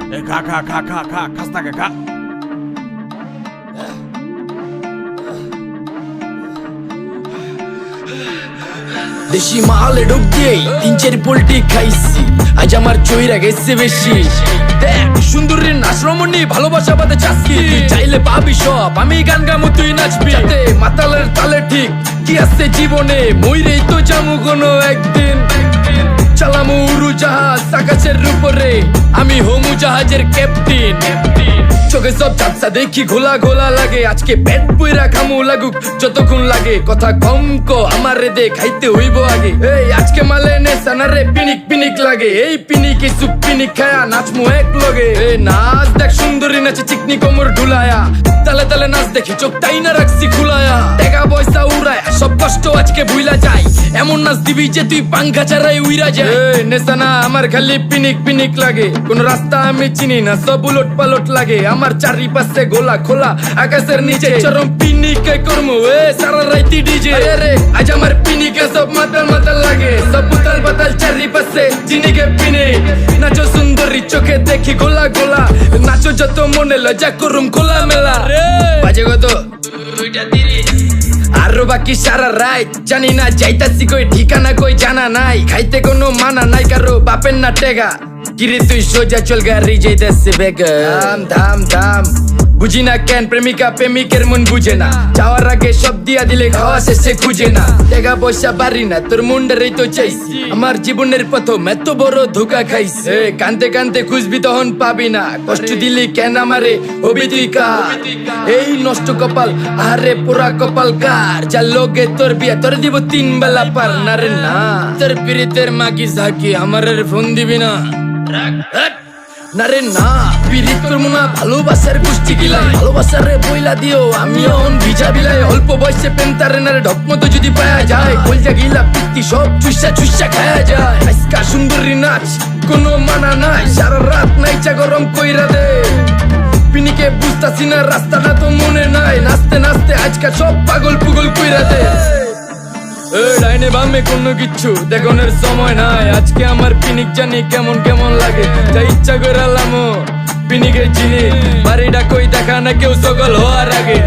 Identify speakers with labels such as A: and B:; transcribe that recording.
A: খা খা খা খা খা খাস না খা।
B: দেশি মালে ঢুক দিয়েই 3-4 পোল্টি খাইছি, আজ আমার চইরা গেছে বেশি। দেখ সুন্দরীর নাচ রমণী, ভালোবাসা বাদে চাষকি, চাইলে পাবি সব, আমি গান গামু তুই নাচবি। যাতে মাতালের তালে ঠিক কি আছে জীবনে, মইরেই তো যামু কোনো একদিন। চালামু উড়ু জাহাজ আকাশের উপরে, আমি হোমু জাহাজের ক্যাপ্টেন। চোখে সব ঝাপসা দেখি ঘোলা ঘোলা লাগে, আজকে পেট পুইরা খামু লাগুক যতক্ষণ লাগে। কথা কম কো আমারে দে খাইতে হইব আগে, এই আজকে মালে নে সানারে পিনিক পিনিক লাগে। এই পিনিকে সুপ পিনিক খায়া নাচমু এক লগে। এই নাচ দেখ সুন্দরী নাচে চিকনি কোমর ঢুলায়া, তালে তালে নাচ দেখি চোখ তাই না রাখছি খুলায়া। টাকা পয়সা উড়ায়া সব কষ্ট আজকে ভুইলা যাই, এমন নাচ দিবি যে তুই পাঙ্খা ছাড়াই উইরা যায়। নেশানা আমার খালি পিনিক পিনিক লাগে, কোন রাস্তা আমি চিনি না, সব উলট পালট লাগে। আমার চারিপাশে গোলা খোলা আকাশের নিচে, চরম পিনিকে করমু সারা রাইতি ডিজে। রে আজ আমার পিনিকে সব মাতাল মাতাল লাগে, সব উতাল পাতাল চারিপাশে চিনিকে পিনিক। নাচো সুন্দরী চোখে দেখি গোলা গোলা, নাচো যত মনে লজা করুম খোলা মেলা। বাজে কত 2:30, আরো বাকি সারা রাত জানি না যাইতাছি কই, ঠিকানা কই জানা নাই। খাইতে কোনো মানা নাই কারো বাপের না টেগা, কিরে তুই সোজা চল গাড়ি যাইতাছে বেগা। দাম দাম দাম বুঝি না কেন প্রেমিকা প্রেমিকের মন বুঝে না, যাওয়ার আগে সব দিয়া দিলে খাওয়া শেষে খুঁজে না। টাকা পয়সা বাড়ি না তোর মুন্ডারেই তো চাইছি, আমার জীবনের প্রথম এত বড় ধোকা খাইছে। কানতে কানতে খুঁজবি তখন পাবি না, কষ্ট দিলি কেন আমারে হবি তুই কার। এই নষ্ট কপাল আরে পুরা কপাল কার, যা লোকে তোর বিয়া তোর দিব 3 বেলা পার না রে না। তোর পিরিতের মাগি ঝাঁকি আমারের ফোন দিবি না না রে না। পিরিত করবো না ভালোবাসার গোষ্ঠী গিলাই, ভালোবাসারে বইলা দিও আমি অন ভিজা বিলাই। অল্প বয়সে পেন্তারে নারে ঢকমতো যদি পায়া যায়, কলজা গিলা পিত্তি সব চুষা চুষা খায়া যায়। আজকা সুন্দরী নাচ কোনো মানা নাই, সারা রাত নাইচা গরম কইরা দে। পিনিকে বুঝতাছি না রাস্তাটা তো মনে নাই, নাচতে নাচতে আজকা সব পাগল পুগল কইরা দে। ডাইনে বামে কোনো কিচ্ছু দেখনের সময় নাই, আজকে আমার পিনিক জানি কেমন কেমন লাগে। যা ইচ্ছা করে লামো পিনিকে চিনি, বাড়িটা কই দেখা না কেউ সকল হওয়ার আগে।